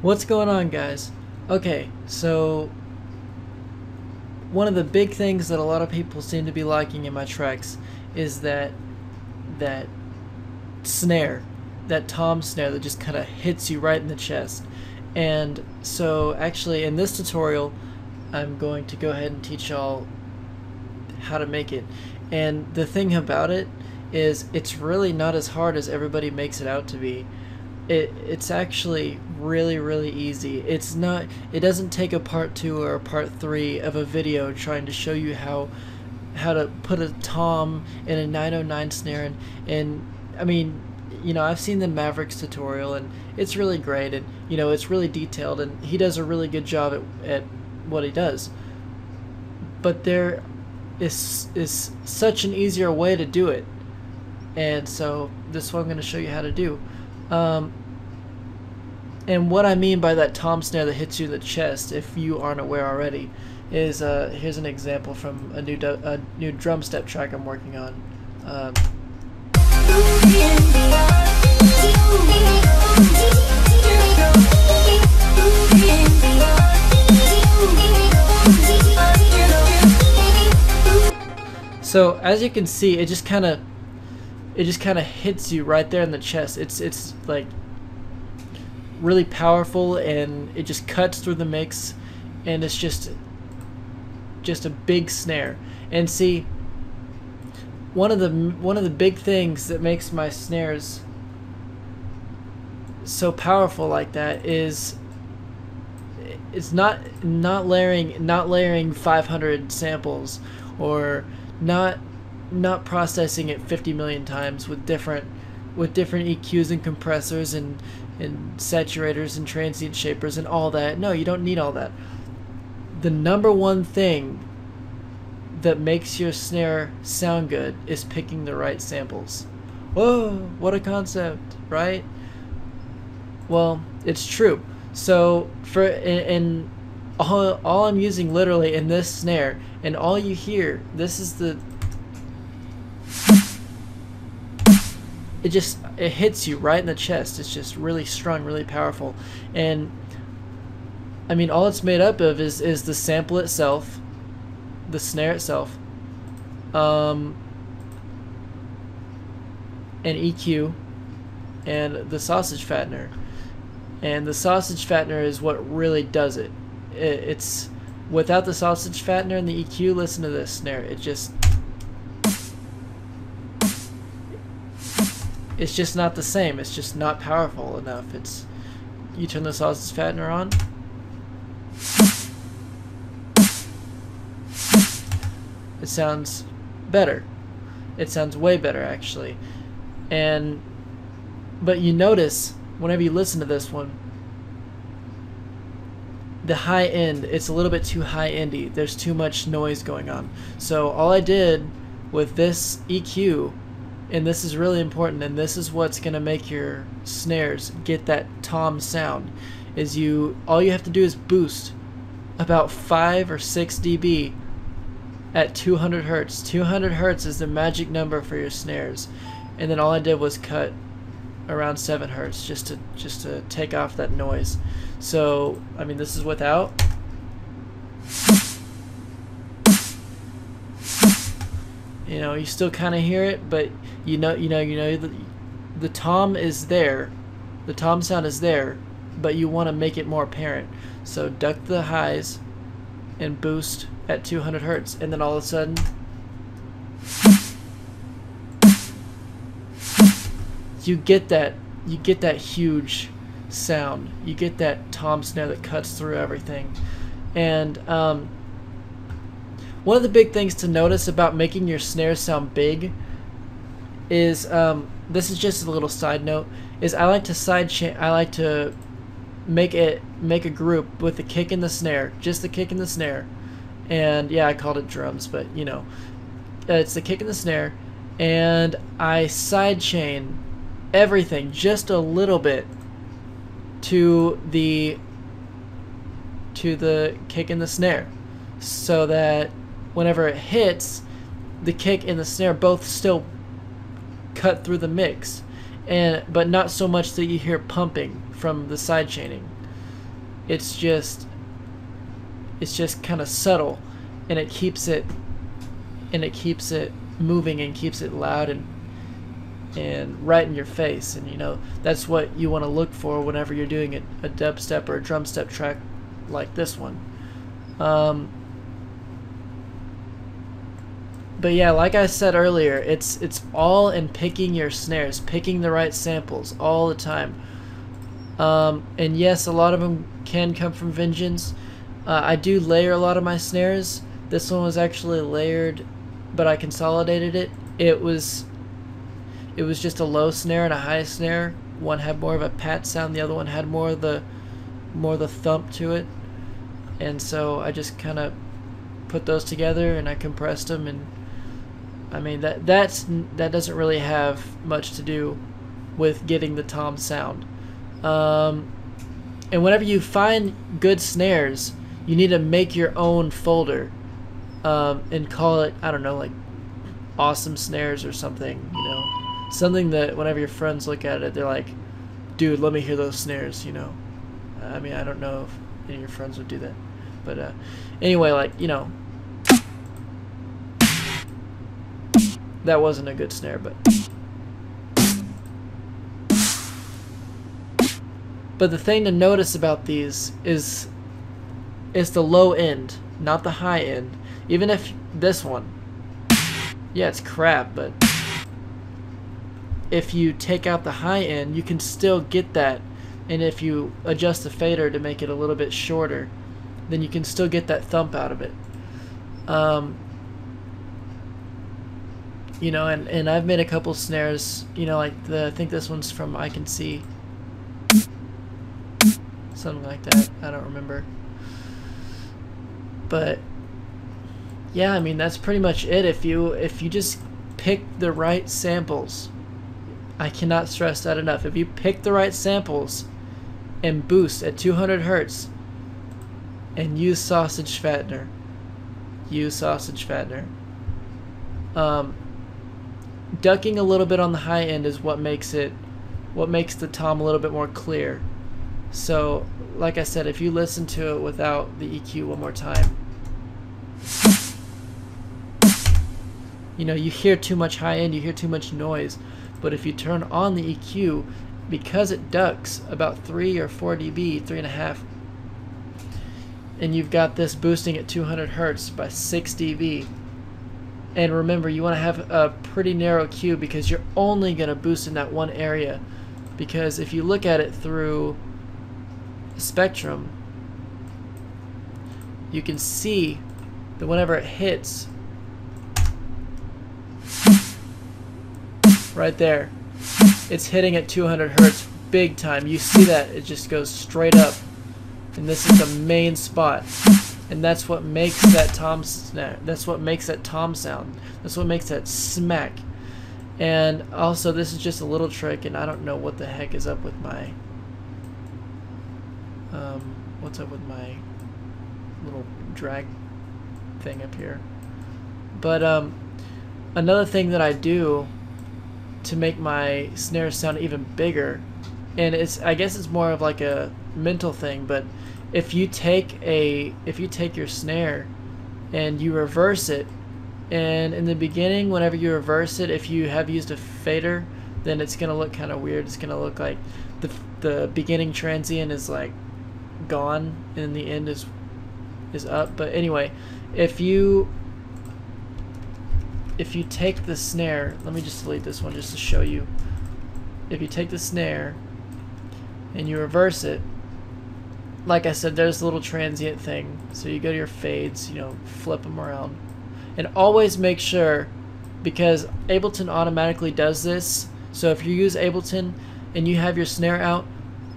What's going on, guys? Okay, so one of the big things that a lot of people seem to be liking in my tracks is that snare, that tom snare that just kind of hits you right in the chest. And so actually in this tutorial I'm going to go ahead and teach y'all how to make it. And the thing about it is it's really not as hard as everybody makes it out to be. It's actually really easy. It doesn't take a part 2 or a part 3 of a video trying to show you how to put a tom in a 909 snare, and I mean, I've seen the Mavericks tutorial and it's really great, and it's really detailed and he does a really good job at what he does. But there is such an easier way to do it, and so this is what I'm going to show you how to do. And what I mean by that tom snare that hits you in the chest, if you aren't aware already, is here's an example from a new drum step track I'm working on. So as you can see, it just kind of hits you right there in the chest. It's like really powerful, and it just cuts through the mix, and it's just a big snare. And see, one of the big things that makes my snares so powerful like that is it's not layering 500 samples, or not processing it 50 million times with different EQs and compressors and saturators and transient shapers and all that. No, you don't need all that. The number one thing that makes your snare sound good is picking the right samples. Whoa, what a concept, right? Well, it's true. So in all I'm using literally in this snare, and all you hear, this is the it hits you right in the chest. It's just really strong, really powerful. And I mean, all it's made up of is the sample itself, the snare itself, an EQ, and the sausage fattener. And the sausage fattener is what really does it. It's without the sausage fattener and the EQ, listen to this snare. It's just not the same. It's just not powerful enough. You turn the sausage fattener on, it sounds better. It sounds way better, actually. But you notice whenever you listen to this one, the high end, it's a little bit too high endy. There's too much noise going on. So all I did with this EQ, and this is really important, and this is what's gonna make your snares get that tom sound, is all you have to do is boost about 5 or 6 dB at 200 hertz. 200 hertz is the magic number for your snares. And then all I did was cut around 7 hertz just to take off that noise. So I mean, this is without. You still kind of hear it, but the tom is there, the tom sound is there, but you want to make it more apparent. So duck the highs and boost at 200 hertz, and then all of a sudden you get that huge sound. You get that tom snare that cuts through everything. And one of the big things to notice about making your snare sound big is, this is just a little side note, is I like to make a group with the kick and the snare, just the kick and the snare. And yeah, I called it drums, but it's the kick and the snare, and I sidechain everything just a little bit to the kick and the snare, so that whenever it hits, the kick and the snare both still cut through the mix, but not so much that you hear pumping from the side chaining. it's just kind of subtle, and it keeps it moving and keeps it loud and right in your face. And you know, that's what you want to look for whenever you're doing a dubstep or a drum step track like this one. But yeah, like I said earlier, it's all in picking your snares, picking the right samples all the time. And yes, a lot of them can come from Vengeance. I do layer a lot of my snares. This one was actually layered, but I consolidated it. It was just a low snare and a high snare. One had more of a pat sound, the other one had more of the thump to it. And so I just kind of put those together and I compressed them, and I mean that doesn't really have much to do with getting the tom sound. And whenever you find good snares, you need to make your own folder and call it, I don't know, like awesome snares or something, you know, something that whenever your friends look at it, they're like, dude, let me hear those snares, you know. I mean, I don't know if any of your friends would do that, but anyway, like, you know, that wasn't a good snare, but the thing to notice about these is the low end, not the high end. Even if this one, yeah, it's crap, but if you take out the high end, you can still get that. And if you adjust the fader to make it a little bit shorter, then you can still get that thump out of it. You know, and I've made a couple snares, you know, like I think this one's from I Can See. Something like that. I don't remember. But yeah, I mean, that's pretty much it. If you just pick the right samples, I cannot stress that enough. If you pick the right samples and boost at 200 hertz and use sausage fattener, ducking a little bit on the high end is what makes the tom a little bit more clear. So like I said, if you listen to it without the EQ one more time, you know, you hear too much high end, you hear too much noise. But if you turn on the EQ, because it ducks about 3 or 4 dB, 3.5, and you've got this boosting at 200 hertz by 6 dB. And remember, you want to have a pretty narrow Q because you're only going to boost in that one area. Because if you look at it through the spectrum, you can see that whenever it hits, right there, it's hitting at 200 hertz big time. You see that it just goes straight up, and this is the main spot, and that's what makes that tom snare. That's what makes that tom sound. That's what makes that smack. And also, this is just a little trick, and I don't know what the heck is up with my what's up with my little drag thing up here. But another thing that I do to make my snare sound even bigger, and I guess it's more of like a mental thing, but if you take your snare and you reverse it, and in the beginning, whenever you reverse it, if you have used a fader, then it's gonna look kind of weird. It's gonna look like the beginning transient is like gone and the end is up. But anyway, if you take the snare, let me just delete this one just to show you. If you take the snare and you reverse it, like I said, there's a little transient thing. So you go to your fades, you know, flip them around. And always make sure, because Ableton automatically does this, so if you use Ableton and you have your snare out,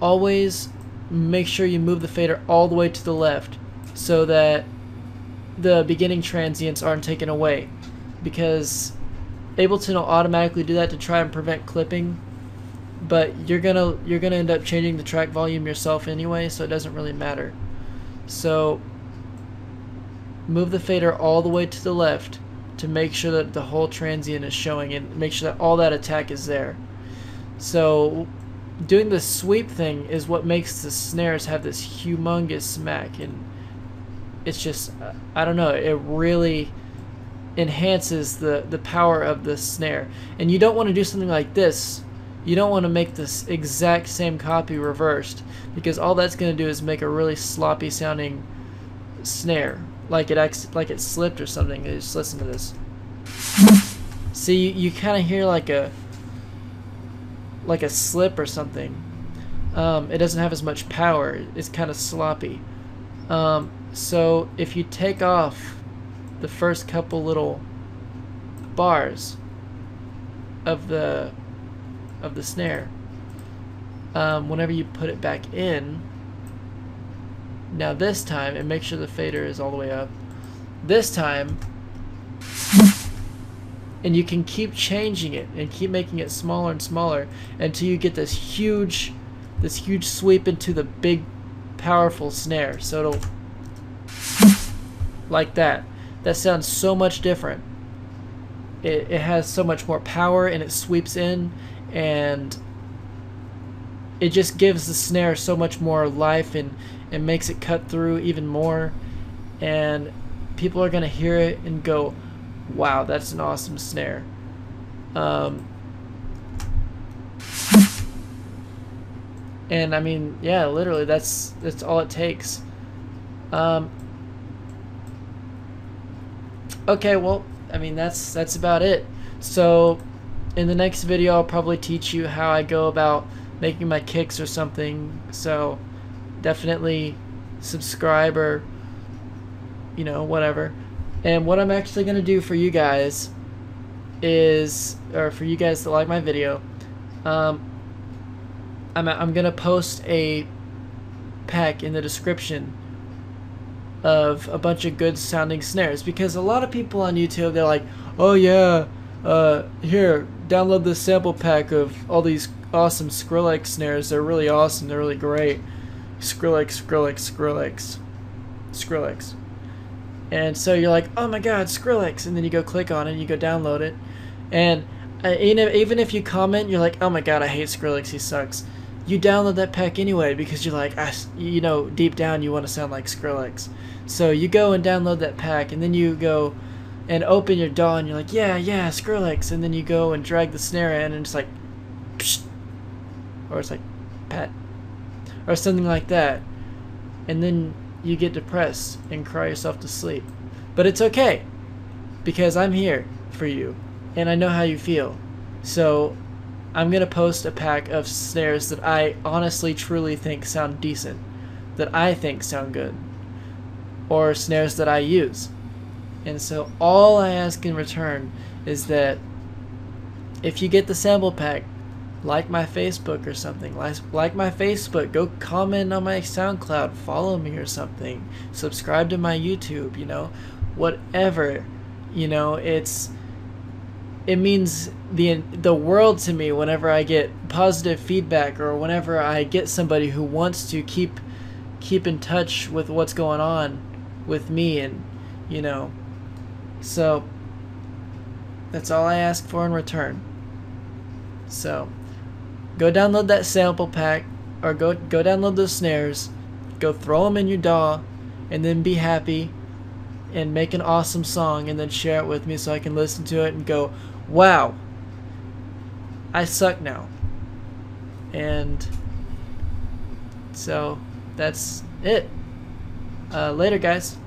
always make sure you move the fader all the way to the left so that the beginning transients aren't taken away. Because Ableton will automatically do that to try and prevent clipping, but you're gonna end up changing the track volume yourself anyway, so it doesn't really matter. So move the fader all the way to the left to make sure that the whole transient is showing, and make sure that all that attack is there. So doing the sweep thing is what makes the snares have this humongous smack, and it's just, I don't know, it really enhances the power of the snare. And you don't want to do something like this. You don't want to make this exact same copy reversed, because all that's going to do is make a really sloppy sounding snare, like it slipped or something. Just listen to this. See, you kind of hear like a slip or something. It doesn't have as much power. It's kind of sloppy. So if you take off the first couple little bars of the snare, whenever you put it back in, now this time, and make sure the fader is all the way up, this time, and you can keep changing it and keep making it smaller and smaller until you get this huge sweep into the big powerful snare. So it'll, like that. That sounds so much different. It has so much more power, and it sweeps in, and it just gives the snare so much more life, and makes it cut through even more, and people are gonna hear it and go, wow, that's an awesome snare. And I mean, yeah, literally that's all it takes. Okay, well, I mean, that's about it. So in the next video, I'll probably teach you how I go about making my kicks or something. So definitely subscribe, or you know, whatever. And what I'm actually gonna do for you guys is, or for you guys that like my video, I'm gonna post a pack in the description of a bunch of good sounding snares, because a lot of people on YouTube, they're like, oh yeah, here, download this sample pack of all these awesome Skrillex snares. They're really awesome, they're really great. Skrillex. And so you're like, oh my god, Skrillex, and then you go click on it and you go download it, and even if you comment, you're like, oh my god, I hate Skrillex, he sucks, you download that pack anyway, because you're like, you know, deep down you want to sound like Skrillex. So you go and download that pack, and then you go and open your DAW, and you're like, yeah, Skrillex, and then you go and drag the snare in, and it's like, psh, or it's like, pat, or something like that, and then you get depressed and cry yourself to sleep. But it's okay, because I'm here for you, and I know how you feel. So I'm gonna post a pack of snares that I honestly truly think sound decent, that I think sound good, or snares that I use. And so all I ask in return is that if you get the sample pack, like my Facebook or something, like my Facebook, go comment on my SoundCloud, follow me or something, subscribe to my YouTube, you know, whatever, you know, it means the world to me whenever I get positive feedback, or whenever I get somebody who wants to keep in touch with what's going on with me, and you know, so that's all I ask for in return. So go download that sample pack, or go download those snares, go throw them in your DAW, and then be happy and make an awesome song, and then share it with me so I can listen to it and go, wow, I suck now. And so that's it. Later, guys.